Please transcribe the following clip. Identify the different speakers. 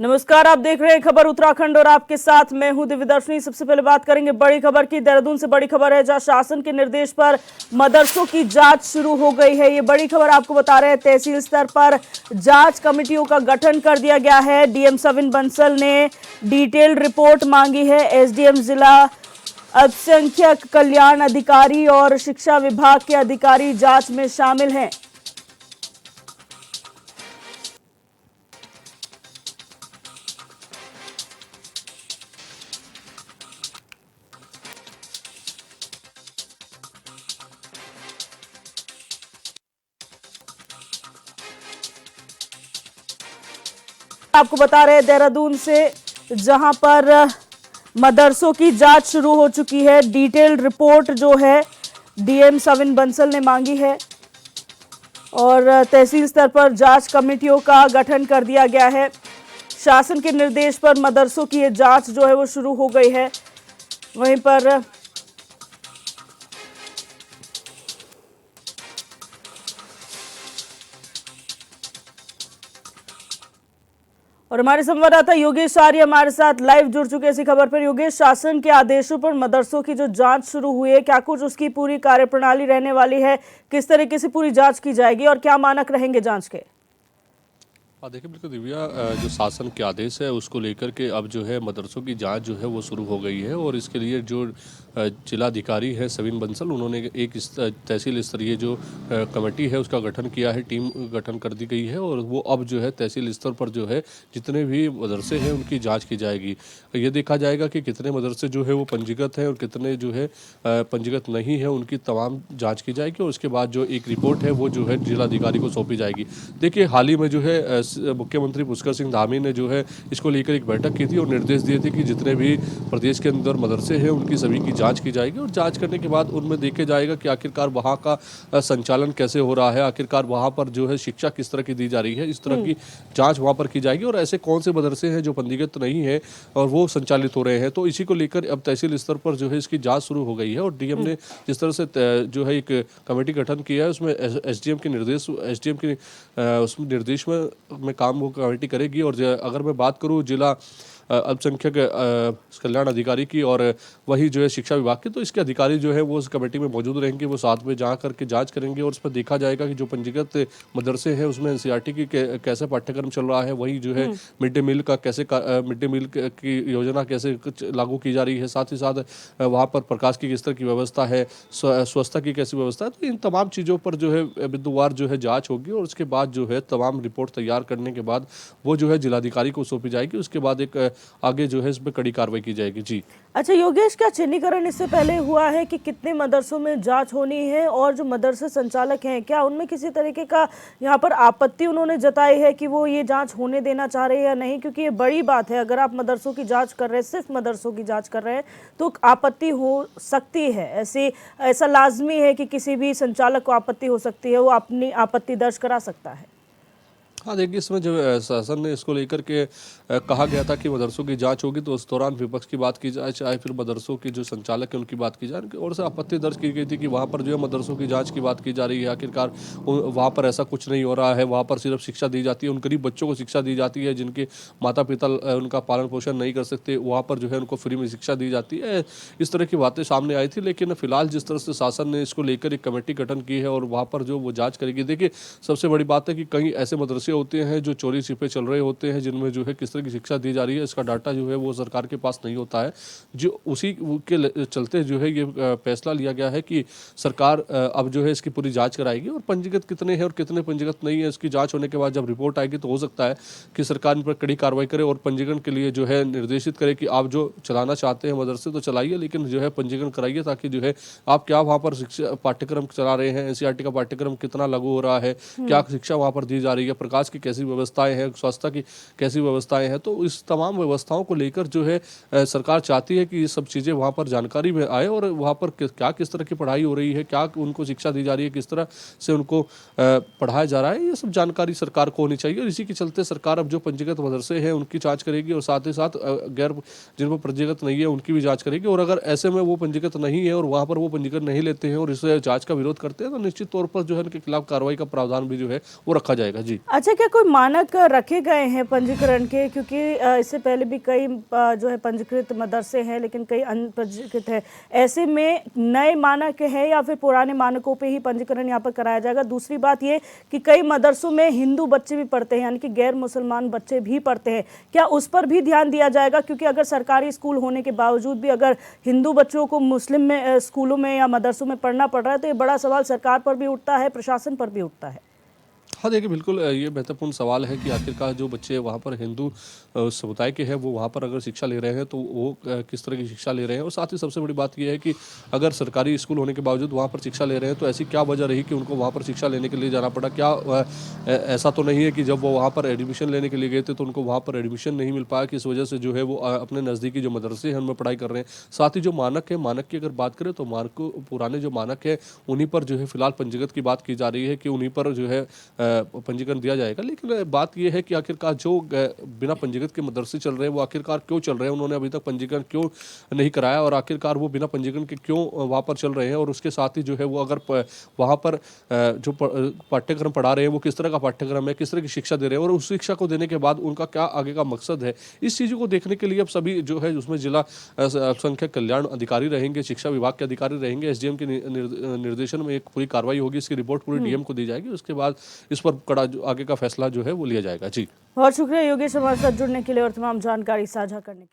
Speaker 1: नमस्कार, आप देख रहे हैं खबर उत्तराखंड और आपके साथ मैं हूं दिव्यदर्शनी। सबसे पहले बात करेंगे बड़ी खबर की। देहरादून से बड़ी खबर है, जहां शासन के निर्देश पर मदरसों की जांच शुरू हो गई है। ये बड़ी खबर आपको बता रहे हैं। तहसील स्तर पर जांच कमेटियों का गठन कर दिया गया है। डीएम सविन बंसल ने डिटेल रिपोर्ट मांगी है। एसडीएम जिला अल्पसंख्यक कल्याण अधिकारी और शिक्षा विभाग के अधिकारी जांच में शामिल हैं। आपको बता रहे हैं देहरादून से, जहां पर मदरसों की जांच शुरू हो चुकी है। डिटेल रिपोर्ट जो है डीएम सविन बंसल ने मांगी है और तहसील स्तर पर जांच कमेटियों का गठन कर दिया गया है। शासन के निर्देश पर मदरसों की ये जांच जो है वो शुरू हो गई है। वहीं पर और हमारे संवाददाता योगेश आर्य हमारे साथ लाइव जुड़ चुके हैं इसी खबर पर। योगेश, शासन के आदेशों पर मदरसों की जो जांच शुरू हुई है, क्या कुछ उसकी पूरी कार्यप्रणाली रहने वाली है? किस तरीके से पूरी जांच की जाएगी और क्या मानक रहेंगे जांच के?
Speaker 2: देखिए बिल्कुल दिव्या, जो शासन के आदेश है उसको लेकर के अब जो है मदरसों की जांच जो है वो शुरू हो गई है। और इसके लिए जो जिलाधिकारी है सविन बंसल, उन्होंने एक तहसील स्तरीय जो कमेटी है उसका गठन किया है, टीम गठन कर दी गई है। और वो अब जो है तहसील स्तर पर जो है जितने भी मदरसे हैं उनकी जाँच की जाएगी। ये देखा जाएगा कि कितने मदरसे जो है वो पंजीकृत हैं और कितने जो है पंजीकृत नहीं है, उनकी तमाम जाँच की जाएगी। और उसके बाद जो एक रिपोर्ट है वो जो है जिलाधिकारी को सौंपी जाएगी। देखिए हाल ही में जो है मुख्यमंत्री पुष्कर सिंह धामी ने जो है इसको लेकर एक बैठक की थी और निर्देश दिए थे कि जितने भी प्रदेश के अंदर मदरसे हैं उनकी सभी की जांच की जाएगी। और जांच करने के बाद उनमें देखे जाएगा कि आखिरकार वहाँ का संचालन कैसे हो रहा है, आखिरकार वहाँ पर जो है शिक्षा किस तरह की दी जा रही है, इस तरह की जांच वहाँ पर की जाएगी। और ऐसे कौन से मदरसे हैं जो पंजीकृत नहीं है और वो संचालित हो रहे हैं, तो इसी को लेकर अब तहसील स्तर पर जो है इसकी जाँच शुरू हो गई है। और डीएम ने जिस तरह से जो है एक कमेटी गठन किया है उसमें एसडीएम के उसमें निर्देश में काम वो कमेटी करेगी। और अगर मैं बात करूँ जिला अल्पसंख्यक कल्याण अधिकारी की और वही जो है शिक्षा विभाग की, तो इसके अधिकारी जो है वो उस कमेटी में मौजूद रहेंगे। वो साथ में जा करके जांच करेंगे और उस पर देखा जाएगा कि जो पंजीकृत मदरसे हैं उसमें एनसीईआरटी की कैसे पाठ्यक्रम चल रहा है, वही जो है मिड डे मील का कैसे मिड डे मील की योजना कैसे लागू की जा रही है, साथ ही साथ वहाँ पर प्रकाश की किस तरह की व्यवस्था है, स्वच्छता की कैसी व्यवस्था है। तो इन तमाम चीज़ों पर जो है बिंदुवार जो है जाँच होगी और उसके बाद जो है तमाम रिपोर्ट तैयार करने के बाद वो जो है जिलाधिकारी को सौंपी जाएगी। उसके बाद एक आगे जो है इस पर कड़ी कार्रवाई की जाएगी। जी
Speaker 1: अच्छा योगेश, क्या चिन्हीकरण इससे पहले हुआ है कि कितने मदरसों में जांच होनी है? और जो मदरसे संचालक हैं, क्या उनमें किसी तरीके का यहाँ पर आपत्ति उन्होंने जताई है कि वो ये जांच होने देना चाह रहे हैं या नहीं? क्योंकि ये बड़ी बात है, अगर आप मदरसों की जांच कर रहे हैं, सिर्फ मदरसों की जांच कर रहे हैं, तो आपत्ति हो सकती है। ऐसा लाजमी है कि किसी भी संचालक को आपत्ति हो सकती है, वो अपनी आपत्ति दर्ज करा सकता है।
Speaker 2: हाँ देखिए, इसमें जो शासन ने इसको लेकर के कहा गया था कि मदरसों की जांच होगी, तो उस दौरान विपक्ष की बात की जाए, चाहे फिर मदरसों के जो संचालक हैं उनकी बात की जाए, और से आपत्ति दर्ज की गई थी कि वहाँ पर जो है मदरसों की जांच की बात की जा रही है। आखिरकार वहाँ पर ऐसा कुछ नहीं हो रहा है, वहाँ पर सिर्फ शिक्षा दी जाती है, उन गरीब बच्चों को शिक्षा दी जाती है जिनके माता पिता उनका पालन पोषण नहीं कर सकते, वहाँ पर जो है उनको फ्री में शिक्षा दी जाती है। इस तरह की बातें सामने आई थी। लेकिन फिलहाल जिस तरह से शासन ने इसको लेकर एक कमेटी गठन की है और वहाँ पर जो वो जाँच करेगी, देखिए सबसे बड़ी बात है कि कई ऐसे मदरसे होते हैं जो चोरी छिपे चल रहे होते हैं, जिनमें जो है किस तरह की शिक्षा दी जा रही है इसका डाटा जो है वो सरकार के पास नहीं होता है। जो उसी के चलते जो है ये फैसला लिया गया है कि सरकार अब जो है इसकी पूरी जांच कराएगी और पंजीकृत कितने हैं और कितने पंजीकृत नहीं है, इसकी जांच होने के बाद जब रिपोर्ट आएगी तो हो सकता है कि सरकार इन पर कड़ी कार्रवाई करे और पंजीकरण के लिए जो है निर्देशित करे कि आप जो चलाना चाहते हैं मदरसे तो चलाइए, लेकिन जो है पंजीकरण कराइए, ताकि जो है आप क्या वहाँ पर शिक्षा पाठ्यक्रम चला रहे हैं, एनसीईआरटी का पाठ्यक्रम कितना लागू हो रहा है, क्या शिक्षा वहाँ पर दी जा रही है, प्रकाश की कैसी व्यवस्थाएं हैं, स्वास्थ्य की कैसी व्यवस्थाएं हैं। तो इस तमाम व्यवस्थाओं को लेकर जो है सरकार चाहती है कि ये सब चीज़ें वहाँ पर जानकारी में आए और वहाँ पर क्या किस तरह की पढ़ाई हो रही है, क्या उनको शिक्षा दी जा रही है, किस तरह से उनको पढ़ाया जा रहा है, ये सब जानकारी सरकार को होनी चाहिए। और इसी के चलते सरकार अब जो पंजीकृत मदरसे हैं उनकी जाँच करेगी और साथ ही साथ गैर जिन पर पंजीकृत नहीं है उनकी भी जाँच करेगी। और अगर ऐसे में वो पंजीकृत नहीं है और वहाँ पर वो पंजीकरण नहीं लेते हैं और इस जाँच का विरोध करते हैं, तो निश्चित तौर पर जो है उनके खिलाफ कार्रवाई का प्रावधान भी जो है वो रखा जाएगा। जी
Speaker 1: अच्छा अच्छा, क्या कोई मानक रखे गए हैं पंजीकरण के? क्योंकि इससे पहले भी कई जो है पंजीकृत मदरसे हैं, लेकिन कई अनपंजीकृत है। ऐसे में नए मानक है या फिर पुराने मानकों पे ही पंजीकरण यहाँ पर कराया जाएगा? दूसरी बात ये कि कई मदरसों में हिंदू बच्चे भी पढ़ते हैं, यानी कि गैर मुसलमान बच्चे भी पढ़ते हैं, क्या उस पर भी ध्यान दिया जाएगा? क्योंकि अगर सरकारी स्कूल होने के बावजूद भी अगर हिंदू बच्चों को मुस्लिम में स्कूलों में या मदरसों में पढ़ना पड़ रहा है, तो ये बड़ा सवाल सरकार पर भी उठता है, प्रशासन पर भी उठता है।
Speaker 2: हाँ, देखिए बिल्कुल ये महत्वपूर्ण सवाल है कि आखिरकार जो बच्चे वहाँ पर हिंदू समुदाय के हैं वो वहाँ पर अगर शिक्षा ले रहे हैं तो वो किस तरह की शिक्षा ले रहे हैं। और साथ ही सबसे बड़ी बात ये है कि अगर सरकारी स्कूल होने के बावजूद वहाँ पर शिक्षा ले रहे हैं तो ऐसी क्या वजह रही कि उनको वहाँ पर शिक्षा लेने के लिए जाना पड़ा? क्या ऐसा तो नहीं है कि जब वो वहाँ पर एडमिशन लेने के लिए गए थे तो उनको वहाँ पर एडमिशन नहीं मिल पाया कि इस वजह से जो है वो अपने नज़दीकी जो मदरसे हैं उनमें पढ़ाई कर रहे हैं। साथ ही जो मानक है, मानक की अगर बात करें तो पुराने जो मानक है उन्हीं पर जो है फिलहाल पंजीकृत की बात की जा रही है कि उन्हीं पर जो है पंजीकरण दिया जाएगा। लेकिन बात यह है कि आखिरकार जो बिना पंजीकृत के मदरसे चल रहे हैं वो आखिरकार क्यों चल रहे हैं, उन्होंने अभी तक पंजीकरण क्यों नहीं कराया और आखिरकार वो बिना पंजीकरण के क्यों वहाँ पर चल रहे हैं। और उसके साथ ही जो है वो अगर वहाँ पर जो पाठ्यक्रम पढ़ा रहे हैं वो किस तरह का पाठ्यक्रम है, किस तरह की शिक्षा दे रहे हैं और उस शिक्षा को देने के बाद उनका क्या आगे का मकसद है, इस चीज़ों को देखने के लिए अब सभी जो है उसमें जिला अल्पसंख्यक कल्याण अधिकारी रहेंगे, शिक्षा विभाग के अधिकारी रहेंगे, एसडीएम के निर्देशन में एक पूरी कार्रवाई होगी, इसकी रिपोर्ट पूरी डीएम को दी जाएगी। उसके बाद इस पर कड़ा आगे का फैसला जो है वो लिया जाएगा। जी,
Speaker 1: बहुत शुक्रिया योगेश हमारे साथ जुड़ने के लिए और तमाम जानकारी साझा करने के लिए।